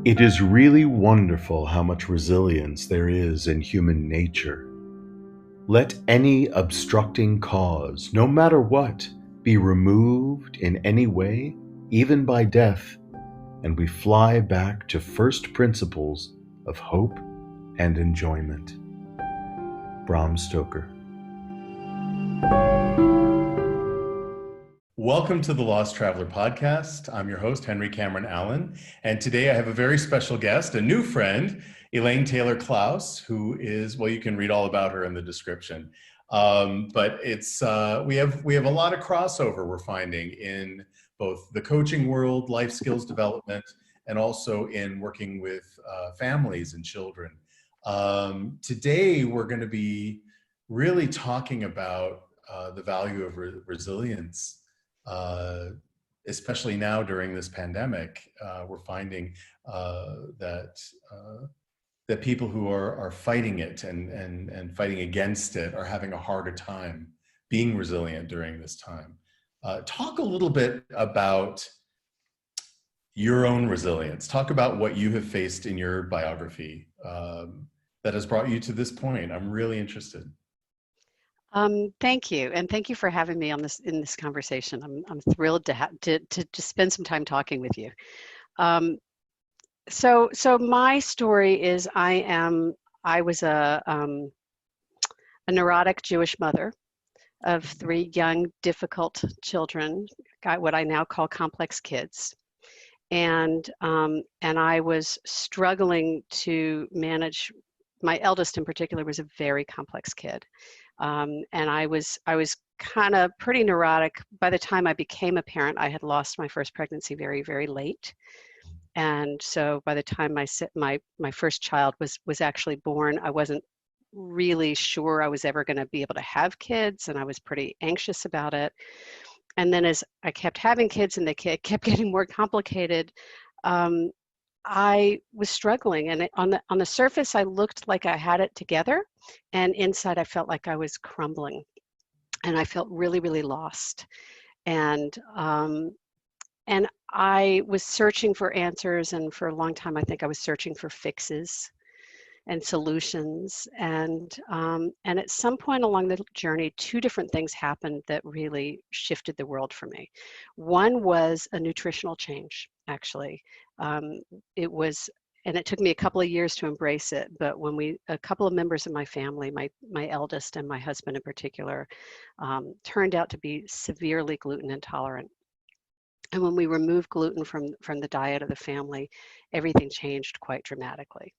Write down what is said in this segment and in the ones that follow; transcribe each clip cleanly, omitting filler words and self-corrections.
It is really wonderful how much resilience there is in human nature. Let any obstructing cause, no matter what, be removed in any way, even by death, and we fly back to first principles of hope and enjoyment. Bram Stoker. Welcome to the Lost Traveler Podcast. I'm your host, Henry Cameron Allen, and today I have a very special guest, a new friend, Elaine Taylor-Klaus, who is, well, you can read all about her in the description. But it's we have a lot of crossover we're finding in both the coaching world, life skills development, and also in working with families and children. Today we're going to be really talking about the value of resilience. Especially now during this pandemic, we're finding that people who are fighting it and fighting against it are having a harder time being resilient during this time. Talk a little bit about your own resilience. Talk about what you have faced in your biography that has brought you to this point. I'm really interested. Thank you, and thank you for having me on in this conversation. I'm thrilled to spend some time talking with you. So my story is I was a neurotic Jewish mother of 3 young, difficult children, got what I now call complex kids, and I was struggling to manage. My eldest in particular was a very complex kid. And I was kind of pretty neurotic. By the time I became a parent, I had lost my first pregnancy very, very late. And so by the time my first child was actually born, I wasn't really sure I was ever going to be able to have kids, and I was pretty anxious about it. And then as I kept having kids and they kept getting more complicated, I was struggling, and on the surface, I looked like I had it together, and inside, I felt like I was crumbling, and I felt really, really lost. And I was searching for answers, and for a long time, I think I was searching for fixes and solutions. And at some point along the journey, 2 different things happened that really shifted the world for me. One was a nutritional change, actually. It was, and it took me a couple of years to embrace it, but when a couple of members of my family, my eldest and my husband in particular, turned out to be severely gluten intolerant. And when we removed gluten from the diet of the family, everything changed quite dramatically.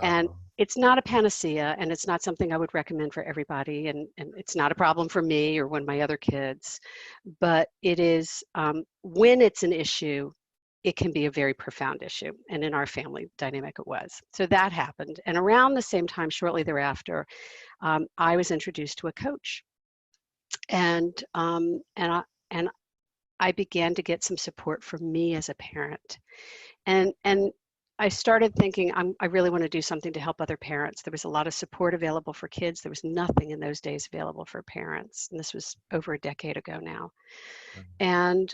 And it's not a panacea, and it's not something I would recommend for everybody, and it's not a problem for me or one of my other kids, but it is, when it's an issue, it can be a very profound issue, and in our family dynamic it was. So that happened, and around the same time, shortly thereafter, I was introduced to a coach, and I began to get some support from me as a parent, and I started thinking, I really want to do something to help other parents. There was a lot of support available for kids. There was nothing in those days available for parents. And this was over a decade ago now. And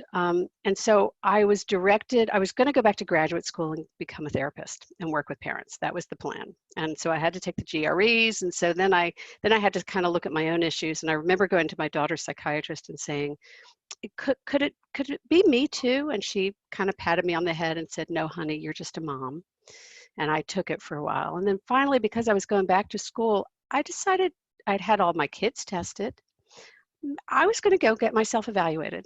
so I was directed, I was going to go back to graduate school and become a therapist and work with parents. That was the plan. And so I had to take the GREs. And so then I had to kind of look at my own issues. And I remember going to my daughter's psychiatrist and saying, could it be me too? And she kind of patted me on the head and said, no, honey, you're just a mom. And I took it for a while. And then finally, because I was going back to school, I decided I'd had all my kids tested. I was going to go get myself evaluated.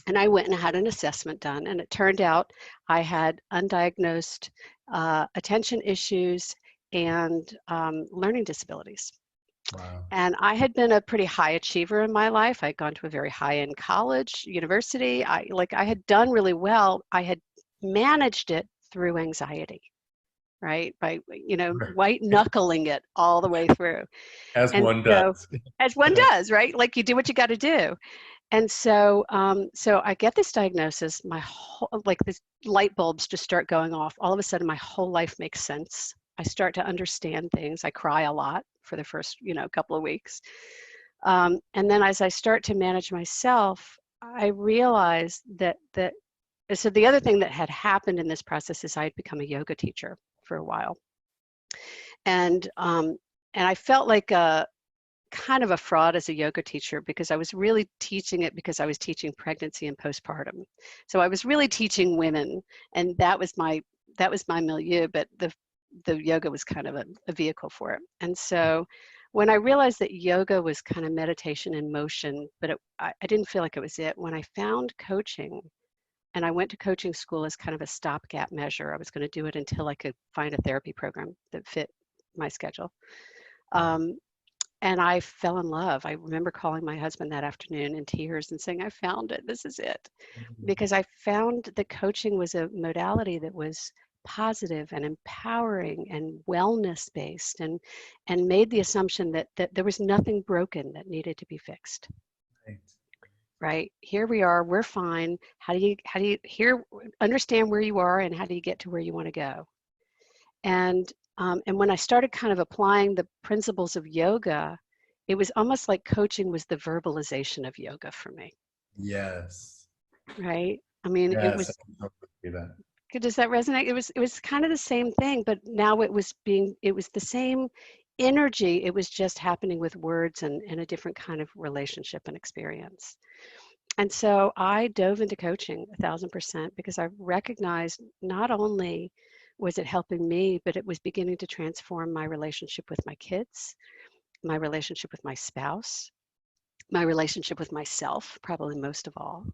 And I went and had an assessment done. And it turned out I had undiagnosed attention issues and learning disabilities. Wow. And I had been a pretty high achiever in my life. I'd gone to a very high-end college, university. I had done really well. I had managed it through anxiety, right? By, white knuckling it all the way through. As one does. As one does, right? Like you do what you got to do. And so I get this diagnosis, these light bulbs just start going off. All of a sudden, my whole life makes sense. I start to understand things. I cry a lot for the first, couple of weeks. And then as I start to manage myself, I realize that so the other thing that had happened in this process is I had become a yoga teacher for a while. And I felt like a kind of a fraud as a yoga teacher, because I was really teaching it because I was teaching pregnancy and postpartum. So I was really teaching women, and that was my milieu, but the yoga was kind of a vehicle for it. And so when I realized that yoga was kind of meditation in motion, but I didn't feel like it was it. When I found coaching, and I went to coaching school as kind of a stopgap measure, I was going to do it until I could find a therapy program that fit my schedule. And I fell in love. I remember calling my husband that afternoon in tears and saying, I found it, this is it. Because I found that coaching was a modality that was positive and empowering and wellness based, and made the assumption that there was nothing broken that needed to be fixed. Right? Here we are, we're fine. How do you understand where you are, and how do you get to where you want to go? And when I started kind of applying the principles of yoga, it was almost like coaching was the verbalization of yoga for me. Yes. Right? I mean, yes, it was. I can see that. Does that resonate? It was kind of the same thing, but now it was the same energy. It was just happening with words and a different kind of relationship and experience. And so I dove into coaching 1,000%, because I recognized not only was it helping me, but it was beginning to transform my relationship with my kids, my relationship with my spouse, my relationship with myself, probably most of all.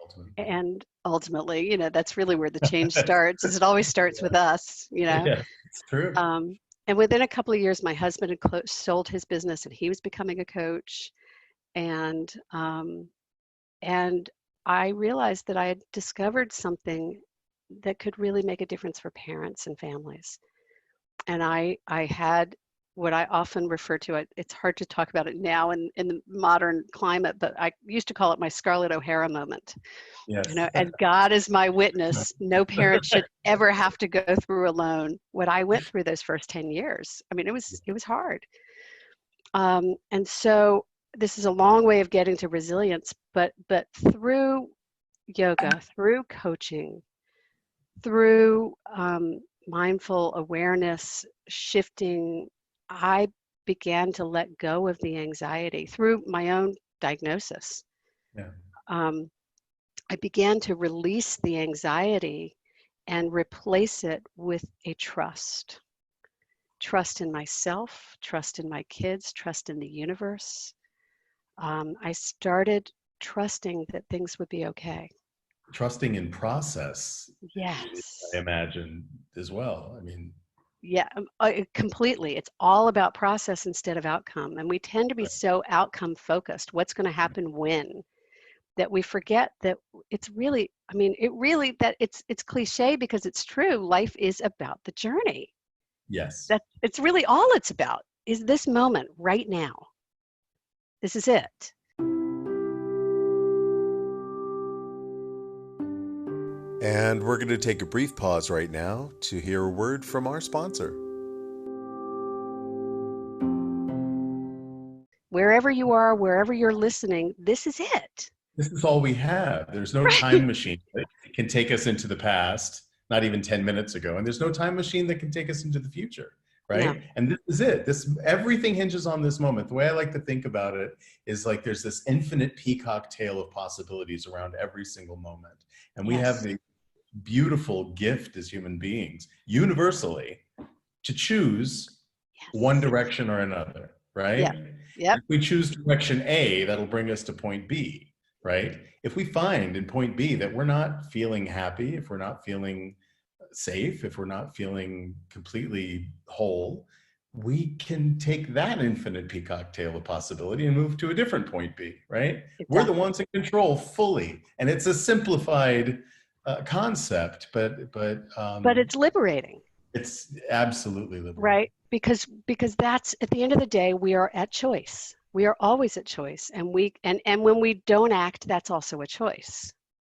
Ultimately. And ultimately, that's really where the change starts, is it always starts with us, Yeah, it's true. And within a couple of years, my husband had sold his business, and he was becoming a coach. And I realized that I had discovered something that could really make a difference for parents and families. And I had what I often refer to, it's hard to talk about it now in the modern climate, but I used to call it my Scarlett O'Hara moment. Yes. And God is my witness, no parent should ever have to go through alone what I went through those first 10 years. I mean, it was hard. And so this is a long way of getting to resilience, but through yoga, through coaching, through mindful awareness shifting, I began to let go of the anxiety through my own diagnosis. Yeah. I began to release the anxiety and replace it with a trust. Trust in myself, trust in my kids, trust in the universe. I started trusting that things would be okay. Trusting in process. Yes. I imagine as well. I mean. Yeah, completely. It's all about process instead of outcome. And we tend to be so outcome focused. What's going to happen when? That we forget that it's really, I mean, that it's cliche because it's true. Life is about the journey. Yes. It's really all it's about, is this moment right now. This is it. And we're going to take a brief pause right now to hear a word from our sponsor. Wherever you are, wherever you're listening, this is it. This is all we have. There's no time machine that can take us into the past, not even 10 minutes ago. And there's no time machine that can take us into the future, right? No. And this is it. Everything hinges on this moment. The way I like to think about it is like there's this infinite peacock tail of possibilities around every single moment. And we have the beautiful gift as human beings, universally, to choose one direction or another, right? Yeah. Yep. If we choose direction A, that'll bring us to point B, right? If we find in point B that we're not feeling happy, if we're not feeling safe, if we're not feeling completely whole, we can take that infinite peacock tail of possibility and move to a different point B, right? Exactly. We're the ones in control fully. And it's a simplified concept, but it's liberating. It's absolutely liberating. Right? Because that's, at the end of the day, we are at choice. We are always at choice. And when we don't act, that's also a choice,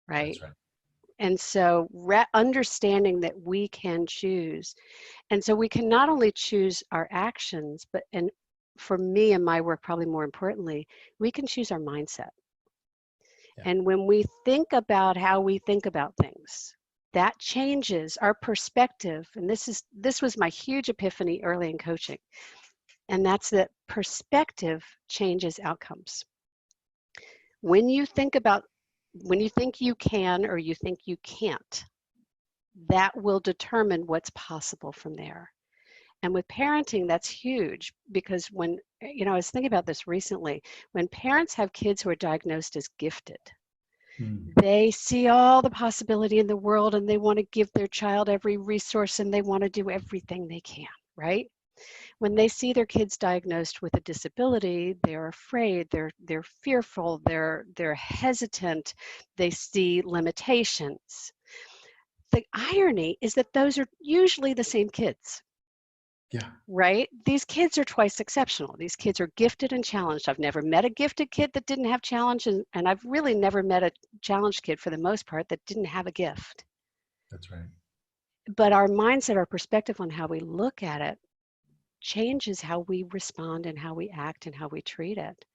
right? That's right. And so understanding that we can choose. And so we can not only choose our actions, and for me and my work, probably more importantly, we can choose our mindset. Yeah. And when we think about how we think about things, that changes our perspective. And this was my huge epiphany early in coaching. And that's that perspective changes outcomes. When you think you can or you think you can't, that will determine what's possible from there. And with parenting, that's huge because when, I was thinking about this recently, when parents have kids who are diagnosed as gifted, they see all the possibility in the world and they want to give their child every resource and they want to do everything they can, right? When they see their kids diagnosed with a disability, they're afraid, they're fearful, they're hesitant, they see limitations. The irony is that those are usually the same kids. Yeah. Right? These kids are twice exceptional. These kids are gifted and challenged. I've never met a gifted kid that didn't have challenge, and I've really never met a challenged kid for the most part that didn't have a gift. That's right. But our mindset, our perspective on how we look at it changes how we respond and how we act and how we treat it.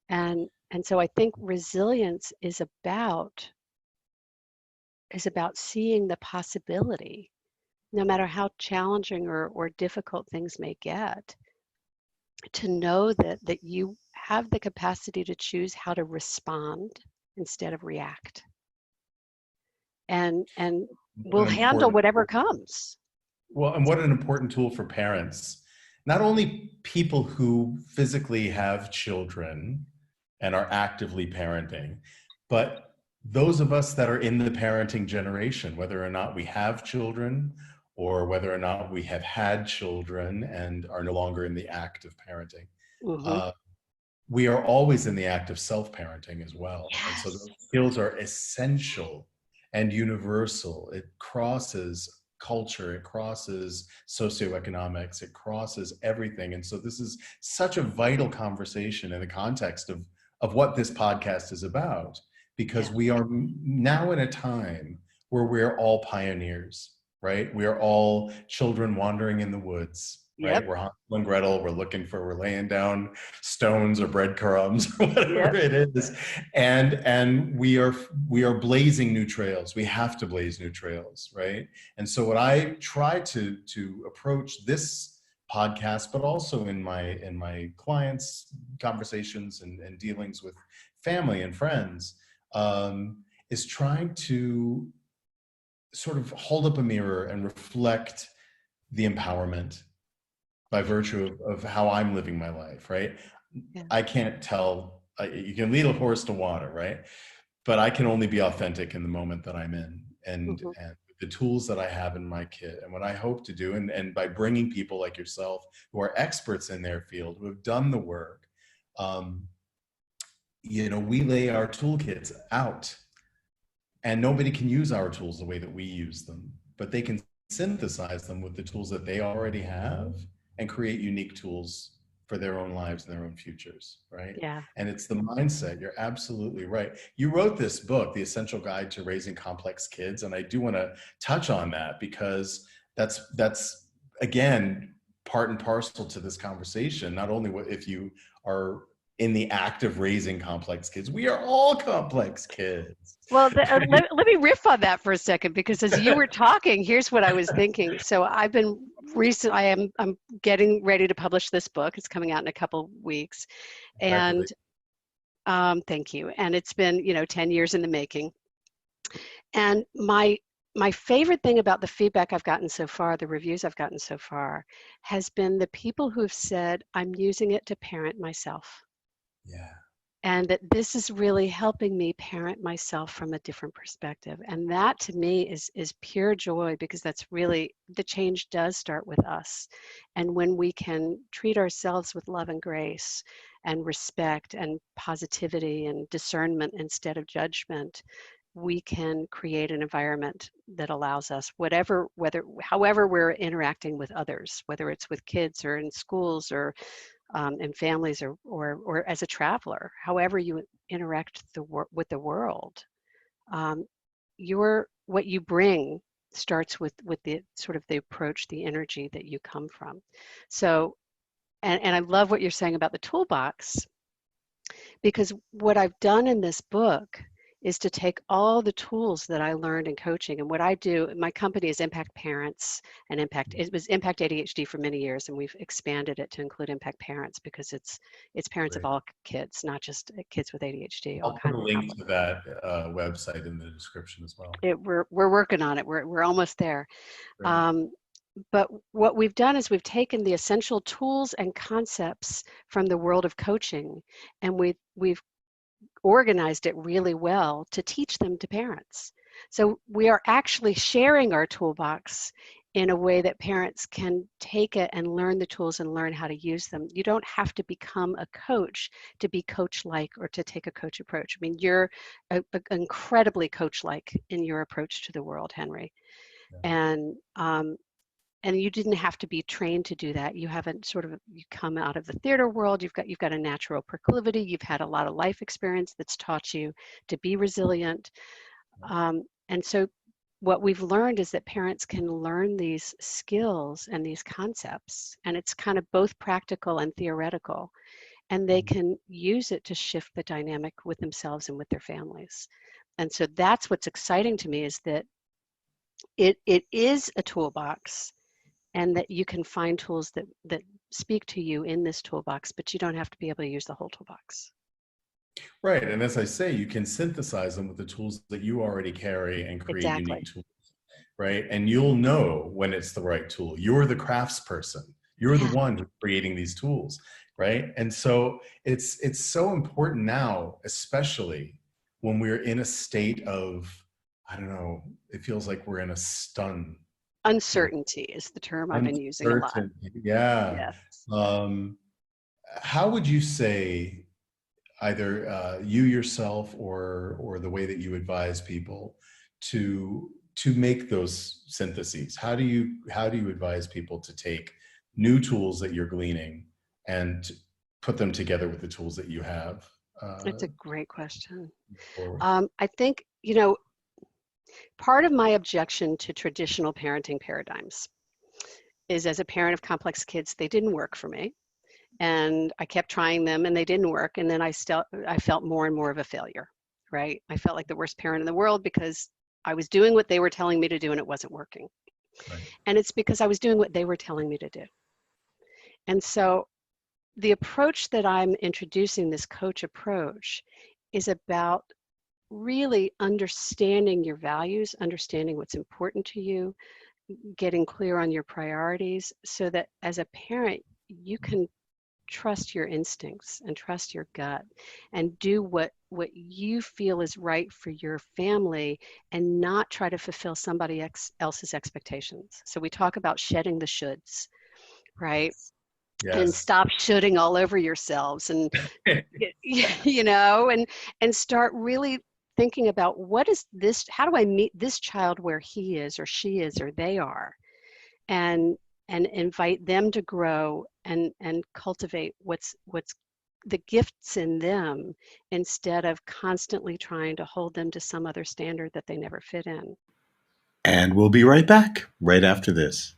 And so I think resilience is about seeing the possibility, no matter how challenging or difficult things may get, to know that you have the capacity to choose how to respond instead of react. And we'll handle whatever comes. Well, and what an important tool for parents. Not only people who physically have children and are actively parenting, but those of us that are in the parenting generation, whether or not we have children or whether or not we have had children and are no longer in the act of parenting. Mm-hmm. We are always in the act of self-parenting as well. Yes. And so those skills are essential and universal. It crosses culture, it crosses socioeconomics, it crosses everything. And so this is such a vital conversation in the context of what this podcast is about, because we are now in a time where we're all pioneers, right? We are all children wandering in the woods. Right? Yep. We're Hansel and Gretel. We're laying down stones or breadcrumbs, or whatever it is, and we are blazing new trails. We have to blaze new trails, right? And so, what I try to approach this podcast, but also in my clients' conversations and dealings with family and friends, is trying to sort of hold up a mirror and reflect the empowerment by virtue of how I'm living my life, right? Yeah. I can't tell, you can lead a horse to water, right? But I can only be authentic in the moment that I'm in, and the tools that I have in my kit. And what I hope to do, and by bringing people like yourself who are experts in their field, who have done the work, we lay our toolkits out, and nobody can use our tools the way that we use them, but they can synthesize them with the tools that they already have and create unique tools for their own lives and their own futures, right? Yeah. And it's the mindset. You're absolutely right. You wrote this book, The Essential Guide to Raising Complex Kids, and I do want to touch on that because that's again part and parcel to this conversation. Not only if you are in the act of raising complex kids, we are all complex kids. Well, let me riff on that for a second, because as you were talking, here's what I was thinking. So I'm getting ready to publish this book. It's coming out in a couple weeks, and thank you. And it's been 10 years in the making. And my favorite thing about the feedback I've gotten so far, the reviews I've gotten so far, has been the people who've said, I'm using it to parent myself. Yeah. And that this is really helping me parent myself from a different perspective. And that to me is pure joy, because that's really, the change does start with us. And when we can treat ourselves with love and grace and respect and positivity and discernment instead of judgment, we can create an environment that allows us, however we're interacting with others, whether it's with kids or in schools or in families or as a traveler, however you interact with the world, what you bring starts with the sort of the approach, the energy that you come from. So, and I love what you're saying about the toolbox, because what I've done in this book is to take all the tools that I learned in coaching. And what I do, my company is Impact Parents and it was Impact ADHD for many years, and we've expanded it to include Impact Parents because it's parents of Great. all kids, not just kids with ADHD, all I'll put kinds a of link complex. to that website in the description as well. We're working on it. We're almost there. Great. But what we've done is we've taken the essential tools and concepts from the world of coaching, and we've organized it really well to teach them to parents. So we are actually sharing our toolbox in a way that parents can take it and learn the tools and learn how to use them. You don't have to become a coach to be coach-like or to take a coach approach. I mean, you're incredibly coach-like in your approach to the world, Henry. Yeah. And you didn't have to be trained to do that. You haven't you come out of the theater world. You've got a natural proclivity. You've had a lot of life experience that's taught you to be resilient. And so what we've learned is that parents can learn these skills and these concepts, and it's kind of both practical and theoretical, and they can use it to shift the dynamic with themselves and with their families. And so that's what's exciting to me, is that it is a toolbox, and that you can find tools that speak to you in this toolbox, but you don't have to be able to use the whole toolbox. Right. And as I say, you can synthesize them with the tools that you already carry and create Exactly. unique tools, right? And you'll know when it's the right tool. You're the crafts person. You're the one who's creating these tools, right? And so it's so important now, especially when we're in a state of, I don't know, it feels like we're in a stun. Uncertainty is the term I've been using a lot. Yeah. Yes. How would you say, either you yourself or the way that you advise people to make those syntheses? How do you advise people to take new tools that you're gleaning and put them together with the tools that you have? It's a great question. Forward? I think, part of my objection to traditional parenting paradigms is, as a parent of complex kids, they didn't work for me. And I kept trying them and they didn't work. And then I felt more and more of a failure, right? I felt like the worst parent in the world because I was doing what they were telling me to do and it wasn't working. Right. And it's because I was doing what they were telling me to do. And so the approach that I'm introducing, this coach approach, is about really understanding your values, understanding what's important to you, getting clear on your priorities, so that as a parent, you can trust your instincts and trust your gut and do what you feel is right for your family, and not try to fulfill somebody else's expectations. So we talk about shedding the shoulds, right? Yes. And stop shoulding all over yourselves, and and start really thinking about, what is this, how do I meet this child where he is or she is or they are, and invite them to grow and cultivate what's the gifts in them, instead of constantly trying to hold them to some other standard that they never fit in. And we'll be right back right after this.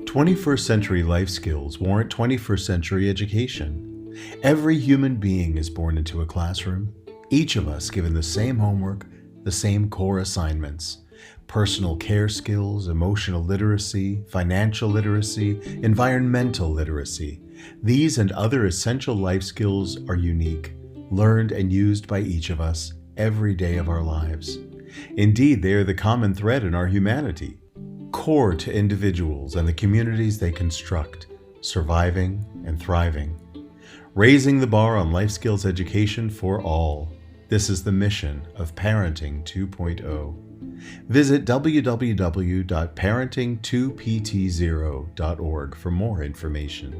21st century life skills warrant 21st century education. Every human being is born into a classroom, each of us given the same homework, the same core assignments: personal care skills, emotional literacy, financial literacy, environmental literacy. These and other essential life skills are unique, learned and used by each of us every day of our lives. Indeed, they are the common thread in our humanity, core to individuals and the communities they construct, surviving and thriving. Raising the bar on life skills education for all. This is the mission of Parenting 2.0. Visit www.parenting2pt0.org for more information.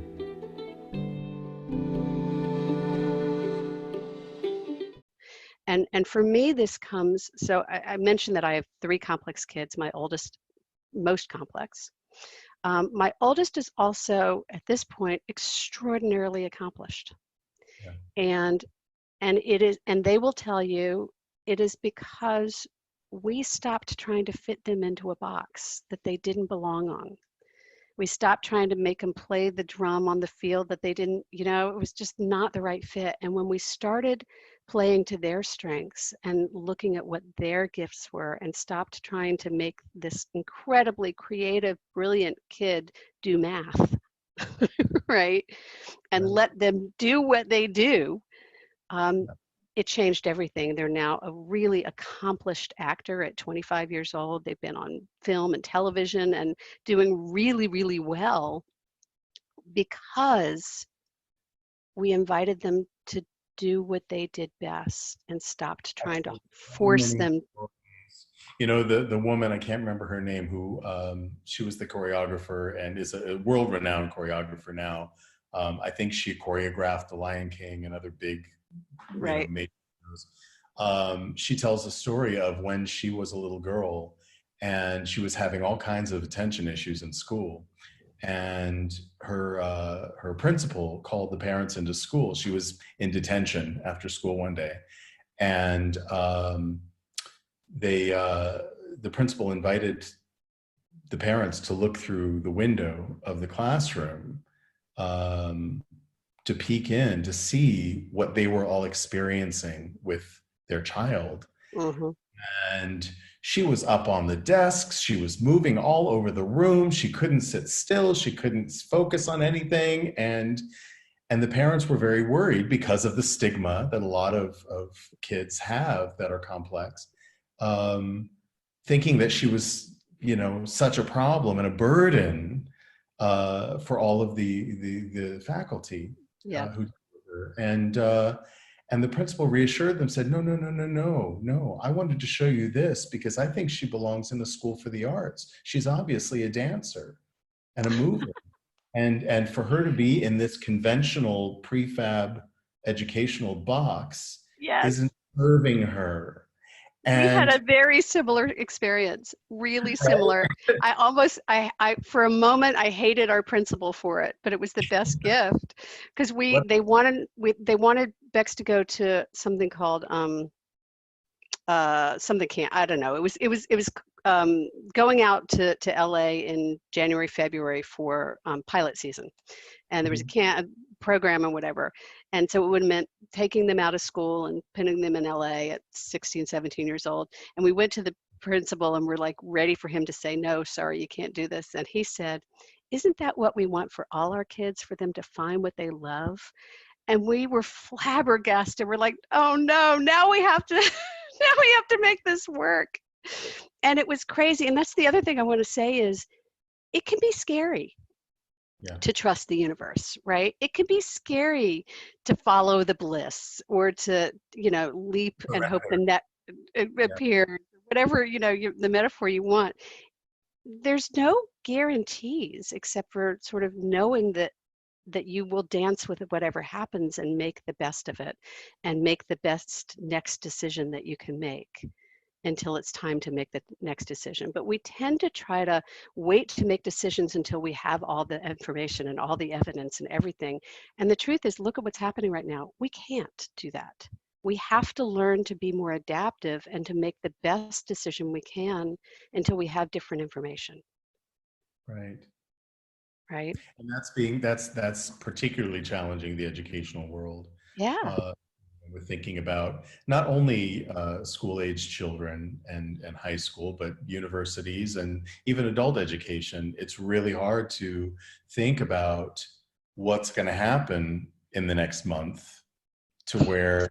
And for me, this comes, so I mentioned that I have 3 complex kids, my oldest most complex. My oldest is also, at this point, extraordinarily accomplished. Yeah. And they will tell you it is because we stopped trying to fit them into a box that they didn't belong on. We stopped trying to make them play the drum on the field that they didn't, it was just not the right fit. And when we started playing to their strengths and looking at what their gifts were and stopped trying to make this incredibly creative, brilliant kid do math, right? And Right. let them do what they do, it changed everything. They're now a really accomplished actor at 25 years old. They've been on film and television and doing really, really well because we invited them to do what they did best and stopped trying to force them. The woman, I can't remember her name, who she was the choreographer and is a world-renowned choreographer now. I think she choreographed The Lion King and other big, Right. major shows. She tells the story of when she was a little girl and she was having all kinds of attention issues in school. And her principal called the parents into school. She was in detention after school one day. And the principal invited the parents to look through the window of the classroom to peek in to see what they were all experiencing with their child. Mm-hmm. And she was up on the desks. She was moving all over the room. She couldn't sit still. She couldn't focus on anything. And the parents were very worried because of the stigma that a lot of kids have that are complex, thinking that she was, such a problem and a burden for all of the faculty who did her. And the principal reassured them, said, no. I wanted to show you this because I think she belongs in the School for the Arts. She's obviously a dancer and a mover. And for her to be in this conventional prefab educational box isn't serving her. And we had a very similar experience, really similar. I for a moment I hated our principal for it, but it was the best gift because they wanted Bex to go to something called something camp. I don't know. It was going out to LA in January, February for pilot season, and there was a program and whatever. And so it would have meant taking them out of school and putting them in LA at 16, 17 years old. And we went to the principal and we're like ready for him to say, no, sorry, you can't do this. And he said, isn't that what we want for all our kids, for them to find what they love? And we were flabbergasted. We're like, oh no, now we have to, now we have to make this work. And it was crazy. And that's the other thing I want to say is it can be scary. To trust the universe, right? It can be scary to follow the bliss or to, leap and hope the net appears, whatever, the metaphor you want. There's no guarantees except for sort of knowing that you will dance with whatever happens and make the best of it and make the best next decision that you can make until it's time to make the next decision. But we tend to try to wait to make decisions until we have all the information and all the evidence and everything. And the truth is, look at what's happening right now. We can't do that. We have to learn to be more adaptive and to make the best decision we can until we have different information. Right. And that's particularly challenging the educational world. Yeah. We're thinking about not only school-age children and high school, but universities and even adult education. It's really hard to think about what's going to happen in the next month to where,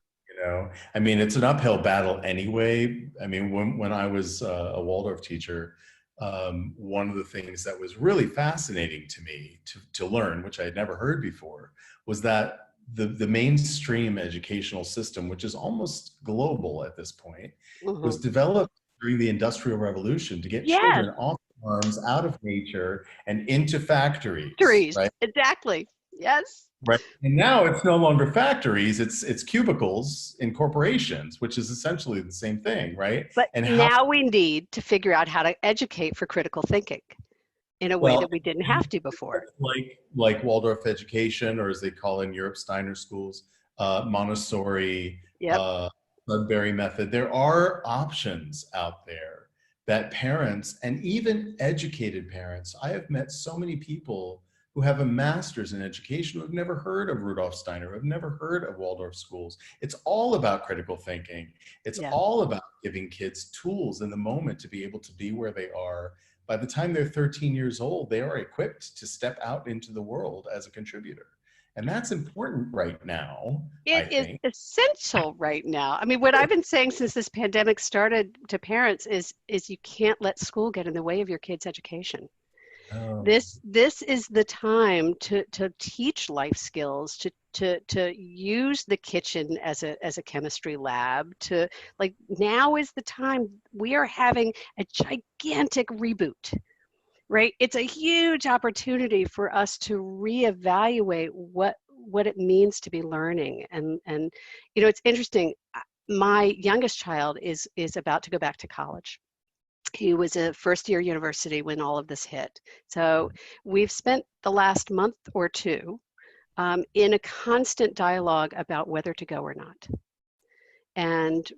it's an uphill battle anyway. When I was a Waldorf teacher, one of the things that was really fascinating to me to learn, which I had never heard before, was that the mainstream educational system, which is almost global at this point, was developed during the Industrial Revolution to get children off farms, out of nature, and into factories. Right? Exactly. Yes. Right. And now it's no longer factories; it's cubicles in corporations, which is essentially the same thing, right? But now we need to figure out how to educate for critical thinking in a way that we didn't have to before. Like Waldorf education, or as they call in Europe, Steiner schools, Montessori, Sudbury method. There are options out there that parents, and even educated parents, I have met so many people who have a master's in education who have never heard of Rudolf Steiner, who have never heard of Waldorf schools. It's all about critical thinking. It's Yeah. all about giving kids tools in the moment to be able to be where they are. By the time they're 13 years old, they are equipped to step out into the world as a contributor. And that's important right now, I It is think. essential right now. I mean, what I've been saying since this pandemic started to parents is you can't let school get in the way of your kids' education. Oh, This is the time to teach life skills, to use the kitchen as a chemistry lab, to like now is the time. We are having a gigantic reboot, right? It's a huge opportunity for us to reevaluate what it means to be learning. And you know, it's interesting. My youngest child is about to go back to college. He was a first-year university when all of this hit. So we've spent the last month or two in a constant dialogue about whether to go or not, and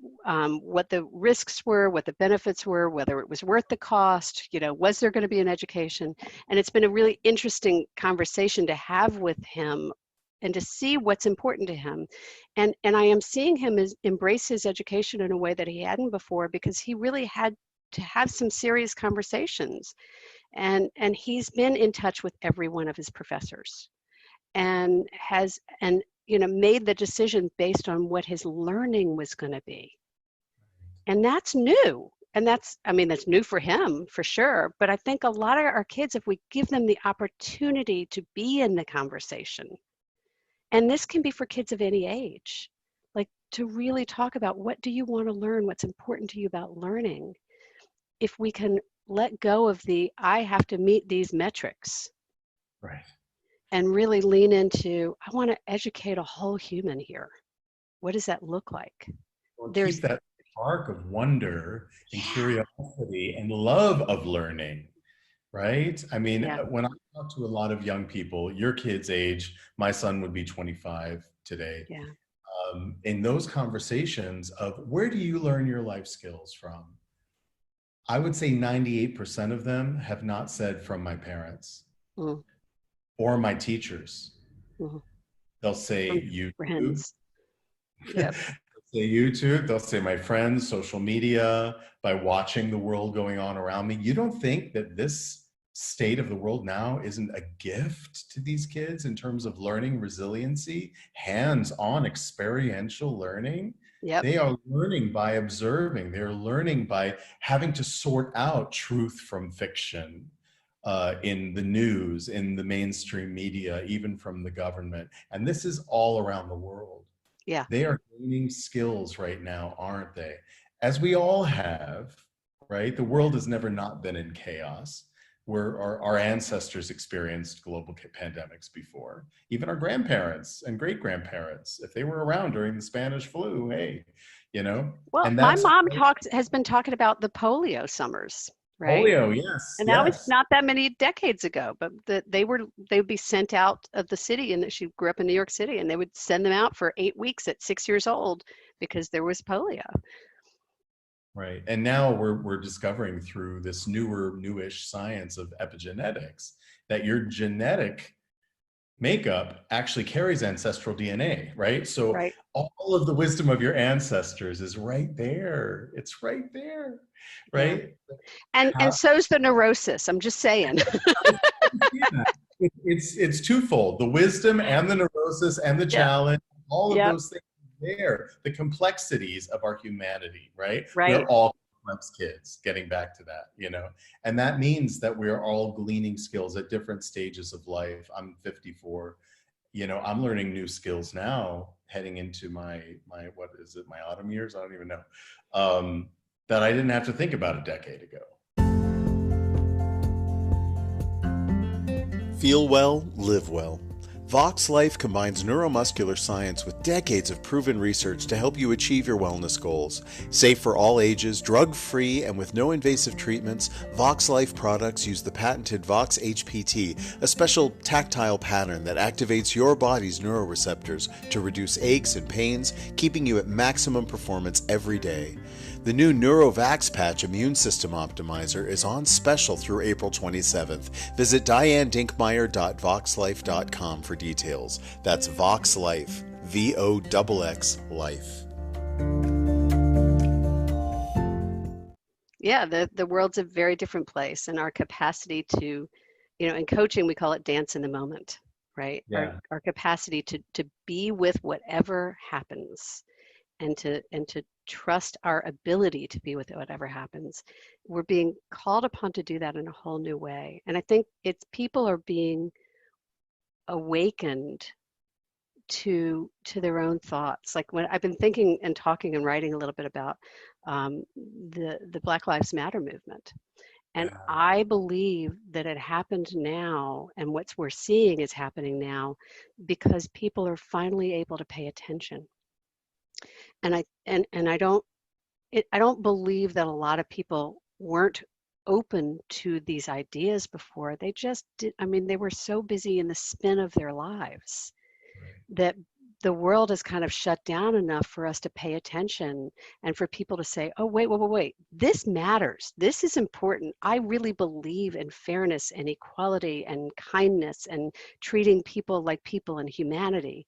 what the risks were, what the benefits were, whether it was worth the cost, you know, was there going to be an education? And it's been a really interesting conversation to have with him and to see what's important to him. And I am seeing him embrace his education in a way that he hadn't before, because he really had to have some serious conversations. And he's been in touch with every one of his professors and you know, made the decision based on what his learning was going to be. And that's new. And that's new for him for sure. But I think a lot of our kids, if we give them the opportunity to be in the conversation, and this can be for kids of any age, like to really talk about, what do you want to learn? What's important to you about learning? If we can let go of I have to meet these metrics. right. And really lean into, I want to educate a whole human here. What does that look like? Well, keep that spark of wonder and curiosity and love of learning, right? I mean, when I talk to a lot of young people, your kid's age, my son would be 25 today. Yeah. In those conversations of, where do you learn your life skills from? I would say 98% of them have not said from my parents. Or my teachers. They'll say YouTube. Friends. Yep. They'll say YouTube. They'll say my friends, social media, by watching the world going on around me. You don't think that this state of the world now isn't a gift to these kids in terms of learning resiliency, hands-on experiential learning? Yep. They are learning by observing. They're learning by having to sort out truth from fiction. In the news, in the mainstream media, even from the government. And this is all around the world. Yeah. They are gaining skills right now, aren't they? As we all have, right? The world has never not been in chaos. Our ancestors experienced global pandemics before. Even our grandparents and great-grandparents, if they were around during the Spanish flu, hey, you know? Well, and my mom has been talking about the polio summers. Right? Polio, yes. And that was not that many decades ago, but they would be sent out of the city, and she grew up in New York City, and they would send them out for 8 weeks at 6 years old because there was polio. Right. And now we're discovering through this newish science of epigenetics that your genetic makeup actually carries ancestral DNA, right? So all of the wisdom of your ancestors is right there. It's right there, right? Yeah. And so's the neurosis. I'm just saying. It's twofold: the wisdom and the neurosis and the challenge. All of those things are there. The complexities of our humanity, right? We're all complex kids. Getting back to that, you know, and that means that we're all gleaning skills at different stages of life. I'm 54. You know, I'm learning new skills now, heading into my what is it, my autumn years? I don't even know. That I didn't have to think about a decade ago. Feel well, live well. Vox Life combines neuromuscular science with decades of proven research to help you achieve your wellness goals. Safe for all ages, drug-free, and with no invasive treatments, Vox Life products use the patented Vox HPT, a special tactile pattern that activates your body's neuroreceptors to reduce aches and pains, keeping you at maximum performance every day. The new Neurovax Patch Immune System Optimizer is on special through April 27th. Visit dianedinkmeyer.voxlife.com for details. That's VoxLife, VOXX Life. Yeah, the world's a very different place, and our capacity to, in coaching we call it dance in the moment, right? Yeah. Our capacity to be with whatever happens, and to trust our ability to be with whatever happens. We're being called upon to do that in a whole new way. And I think people are being awakened to their own thoughts. Like when I've been thinking and talking and writing a little bit about the Black Lives Matter movement. And I believe that it happened now, and what we're seeing is happening now because people are finally able to pay attention. And I don't believe that a lot of people weren't open to these ideas before. They just did. I mean, they were so busy in the spin of their lives that the world is kind of shut down enough for us to pay attention and for people to say, oh, wait, this matters. This is important. I really believe in fairness and equality and kindness and treating people like people and humanity.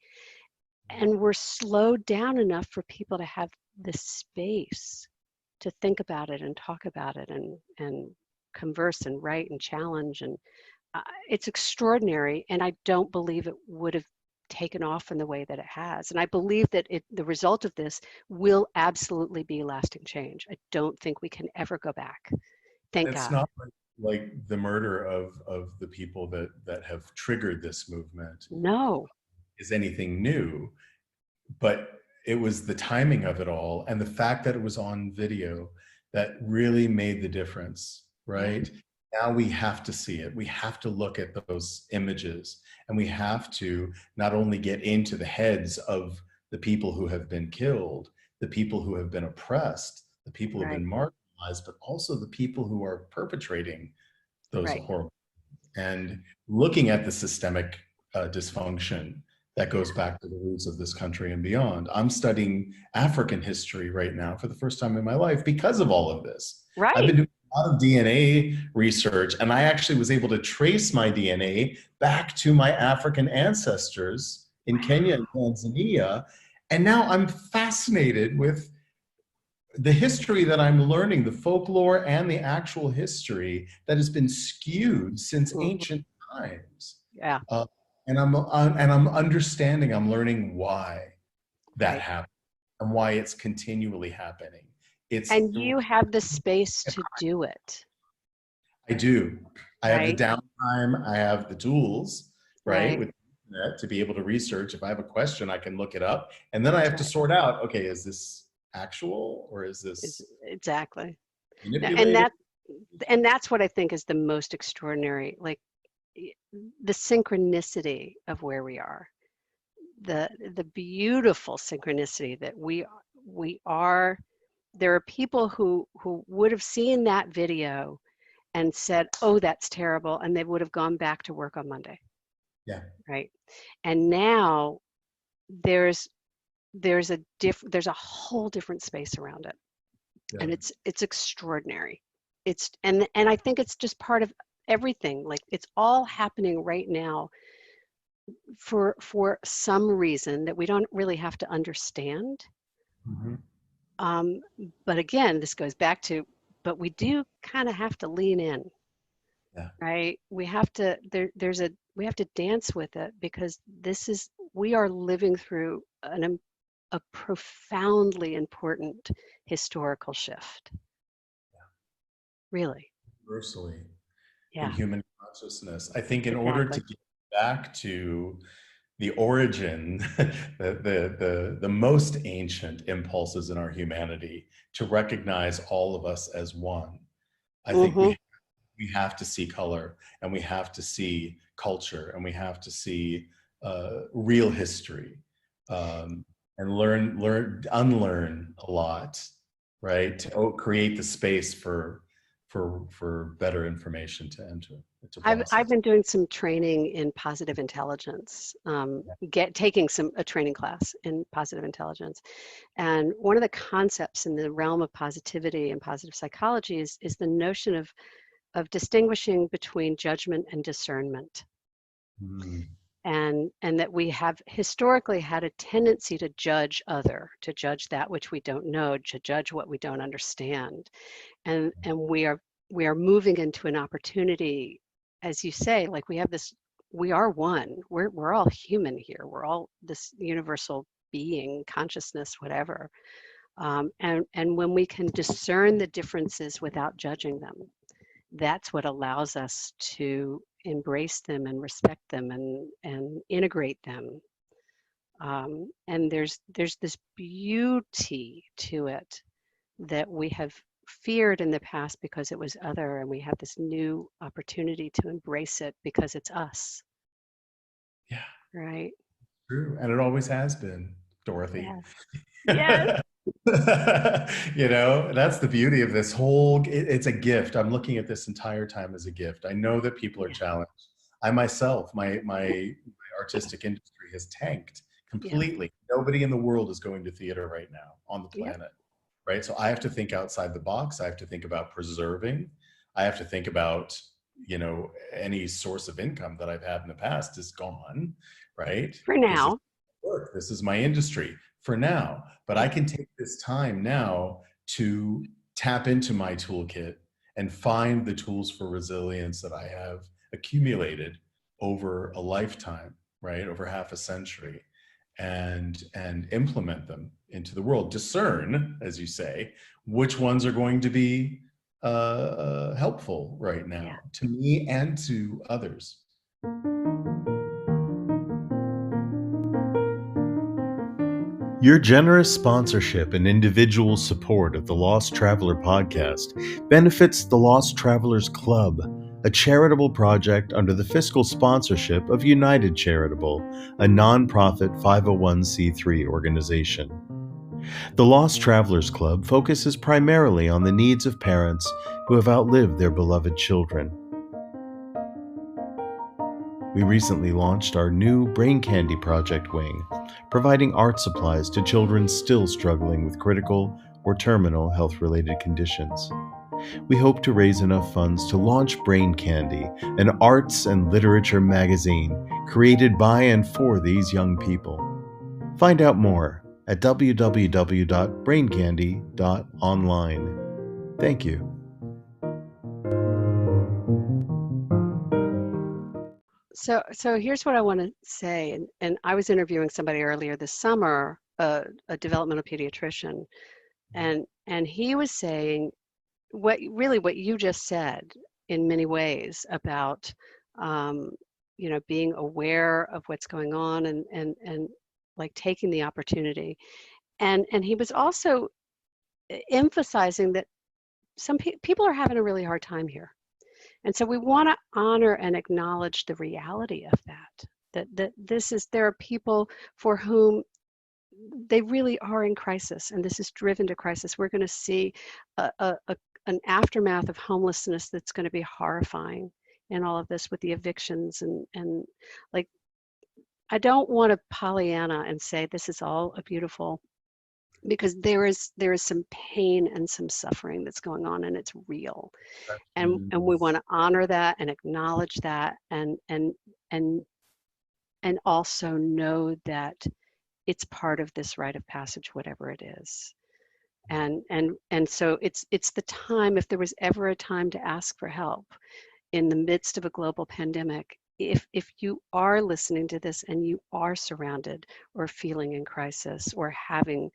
And we're slowed down enough for people to have the space to think about it and talk about it and converse and write and challenge. And it's extraordinary. And I don't believe it would have taken off in the way that it has. And I believe that the result of this will absolutely be lasting change. I don't think we can ever go back. Thank God. It's not like the murder of the people that have triggered this movement. No. Is anything new, but it was the timing of it all and the fact that it was on video that really made the difference, right? Now we have to see it. We have to look at those images, and we have to not only get into the heads of the people who have been killed, the people who have been oppressed, the people who have been marginalized, but also the people who are perpetrating those horrible. And looking at the systemic dysfunction that goes back to the roots of this country and beyond. I'm studying African history right now for the first time in my life because of all of this. Right. I've been doing a lot of DNA research, and I actually was able to trace my DNA back to my African ancestors in Kenya and Tanzania. And now I'm fascinated with the history that I'm learning, the folklore and the actual history that has been skewed since ancient times. Yeah. And I'm understanding, I'm learning why that happened and why it's continually happening. And you have the space to do it. I do. I have the downtime. I have the tools, with the internet to be able to research. If I have a question, I can look it up. And then I have to sort out, okay, is this actual or is this exactly manipulated? And that's what I think is the most extraordinary, like the synchronicity of where we are, the beautiful synchronicity that we are. There are people who would have seen that video and said, oh, that's terrible, and they would have gone back to work on Monday. Right. And now there's a whole different space around it. And it's extraordinary. And I think it's just part of everything. Like, it's all happening right now for some reason that we don't really have to understand. But again, this goes back to, but we do kind of have to lean in, right? We have to, we have to dance with it, because we are living through a profoundly important historical shift. Really. Universally. In human consciousness. I think in order to get back to the origin, the most ancient impulses in our humanity, to recognize all of us as one, I think we have to see color, and we have to see culture, and we have to see real history, and unlearn a lot, right? To create the space for for better information to enter, to I've process. been doing some training in positive intelligence, taking a training class in positive intelligence, and one of the concepts in the realm of positivity and positive psychology is the notion of distinguishing between judgment and discernment. Mm. And that we have historically had a tendency to judge to judge that which we don't know, to judge what we don't understand. And we are moving into an opportunity, as you say, like we are one. We're all human here. We're all this universal being, consciousness, whatever. And when we can discern the differences without judging them, that's what allows us to embrace them and respect them and integrate them. And there's this beauty to it that we have feared in the past because it was other, and we have this new opportunity to embrace it because it's us. Yeah, Right? true. And it always has been, Dorothy. Yes. You know, that's the beauty of this whole, it's a gift. I'm looking at this entire time as a gift. I know that people are Yeah. challenged. I myself, my artistic industry has tanked completely. Nobody in the world is going to theater right now on the Yep. planet, right? So I have to think outside the box. I have to think about preserving. I have to think about, you know, any source of income that I've had in the past is gone, right? For This is now. work. This is my industry for now. But I can take this time now to tap into my toolkit and find the tools for resilience that I have accumulated over a lifetime, right? Over half a century, and implement them into the world. Discern, as you say, which ones are going to be helpful right now to me and to others. Your generous sponsorship and individual support of the Lost Traveler podcast benefits the Lost Travelers Club, a charitable project under the fiscal sponsorship of United Charitable, a nonprofit 501c3 organization. The Lost Travelers Club focuses primarily on the needs of parents who have outlived their beloved children. We recently launched our new Brain Candy Project wing, providing art supplies to children still struggling with critical or terminal health-related conditions. We hope to raise enough funds to launch Brain Candy, an arts and literature magazine created by and for these young people. Find out more at www.braincandy.online. Thank you. So here's what I want to say, and I was interviewing somebody earlier this summer, a developmental pediatrician, and he was saying what you just said in many ways about you know, being aware of what's going on and like taking the opportunity, and he was also emphasizing that some people are having a really hard time here. And so we want to honor and acknowledge the reality of that there are people for whom they really are in crisis, and this is driven to crisis. We're going to see an aftermath of homelessness that's going to be horrifying in all of this, with the evictions and like, I don't want to Pollyanna and say this is all a beautiful, because there is some pain and some suffering that's going on, and it's real. And we want to honor that and acknowledge that, and also know that it's part of this rite of passage, whatever it is. And so it's the time, if there was ever a time to ask for help in the midst of a global pandemic, if you are listening to this and you are surrounded or feeling in crisis or having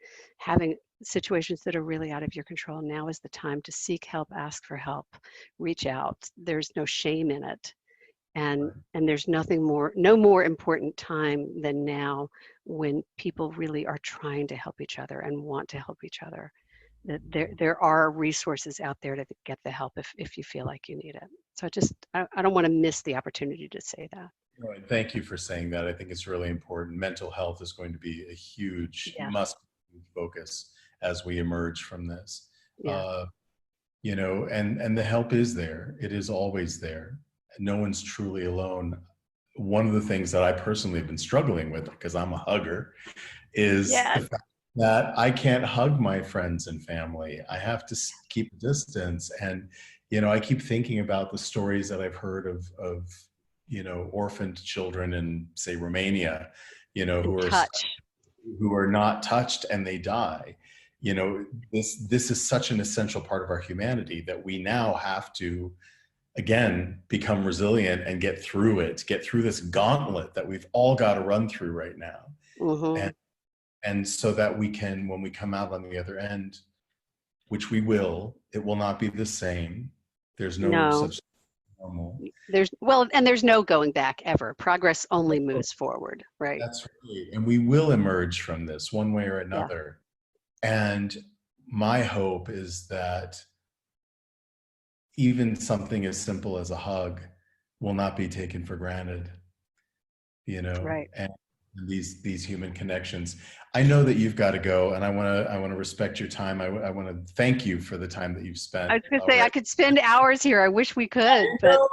situations that are really out of your control, now is the time to seek help, ask for help, reach out. There's no shame in it. And there's no more important time than now, when people really are trying to help each other and want to help each other. That there are resources out there to get the help if you feel like you need it. So I don't want to miss the opportunity to say that. Thank you for saying that. I think it's really important. Mental health is going to be a huge must focus as we emerge from this. Yeah. and the help is there. It is always there. No one's truly alone. One of the things that I personally have been struggling with, because I'm a hugger, is the Yes. fact that I can't hug my friends and family. I have to keep a distance. And, I keep thinking about the stories that I've heard of orphaned children in, say, Romania, And touch. who are not touched and they die. This is such an essential part of our humanity that we now have to, again, become resilient and get through this gauntlet that we've all got to run through right now. Mm-hmm. And so that we can, when we come out on the other end, which we will, it will not be the same. There's no such normal. There's no going back ever. Progress only moves forward, right? That's right. And we will emerge from this one way or another. Yeah. And my hope is that even something as simple as a hug will not be taken for granted, Right. And these human connections. I know that you've got to go, and I want to respect your time. I want to thank you for the time that you've spent. I was going to say, I could spend hours here. I wish we could. I know,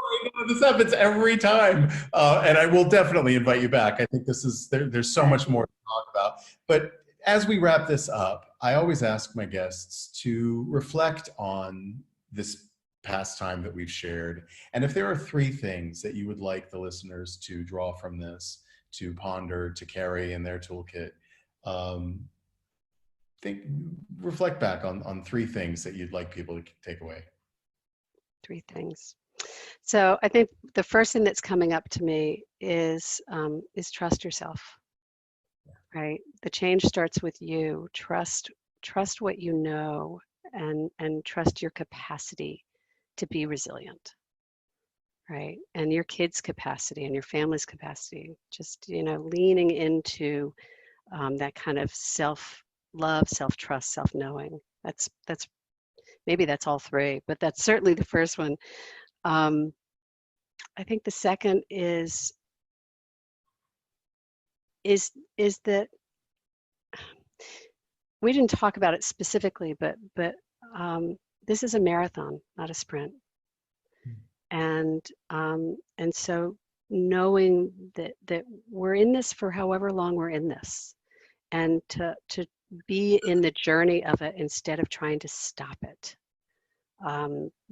this happens every time. And I will definitely invite you back. I think there's so much more to talk about. But as we wrap this up, I always ask my guests to reflect on this past time that we've shared. And if there are 3 things that you would like the listeners to draw from this, to ponder, to carry in their toolkit, reflect back on 3 things that you'd like people to take away. 3 things. So I think the first thing that's coming up to me is trust yourself, right? The change starts with you. Trust what you know, and trust your capacity to be resilient, right? And your kids' capacity and your family's capacity. Just, leaning into that kind of self-love, self-trust, self-knowing. That's maybe that's all 3, but that's certainly the first one. I think the second is that we didn't talk about it specifically, but this is a marathon, not a sprint. And so knowing that we're in this for however long we're in this, and to be in the journey of it instead of trying to stop it,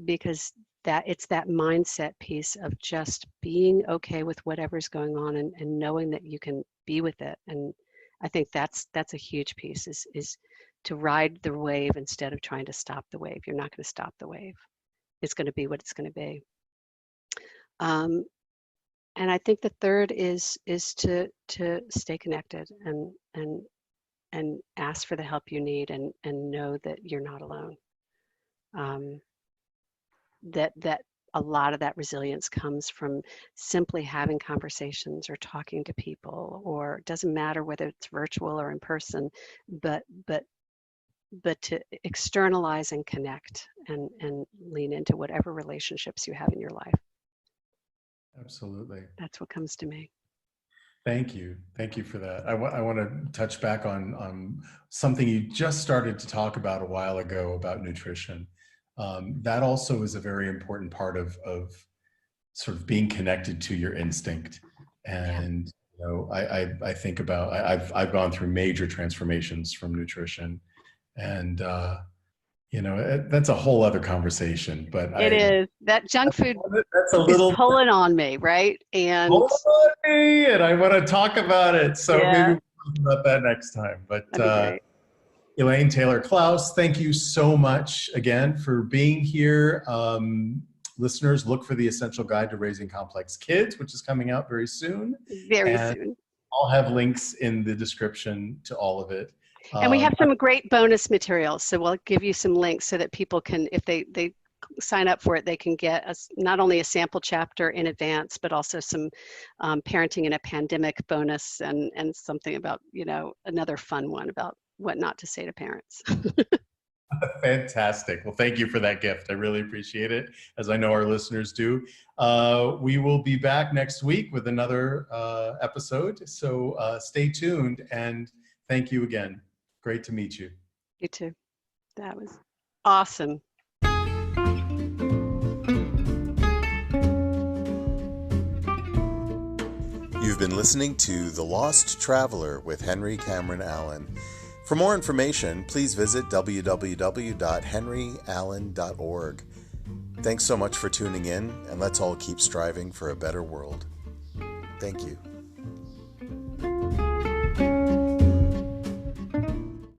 because it's that mindset piece of just being okay with whatever's going on, and knowing that you can be with it. And I think that's a huge piece, is to ride the wave instead of trying to stop the wave. You're not going to stop the wave. It's going to be what it's going to be. And I think the third is to stay connected and ask for the help you need, and know that you're not alone. That a lot of that resilience comes from simply having conversations or talking to people, or it doesn't matter whether it's virtual or in person, but to externalize and connect and lean into whatever relationships you have in your life. Absolutely. That's what comes to me. Thank you. Thank you for that. I want to touch back on something you just started to talk about a while ago about nutrition. That also is a very important part of sort of being connected to your instinct. And I think about, I've gone through major transformations from nutrition, and that's a whole other conversation. But it is that junk food that's a little is pulling on me, right? And I want to talk about it. So maybe we'll talk about that next time. But Elaine Taylor-Klaus, thank you so much again for being here. Listeners, look for the Essential Guide to Raising Complex Kids, which is coming out very soon. Very soon. I'll have links in the description to all of it. And we have some great bonus materials. So we'll give you some links so that people can, if they sign up for it, they can get not only a sample chapter in advance, but also some parenting in a pandemic bonus, and something about, another fun one about what not to say to parents. Fantastic. Well, thank you for that gift. I really appreciate it, as I know our listeners do. We will be back next week with another episode. So stay tuned, and thank you again. Great to meet you. You too. That was awesome. been listening to The Lost Traveler with Henry Cameron Allen. For more information, please visit www.henryallen.org. Thanks so much for tuning in, and let's all keep striving for a better world. Thank you.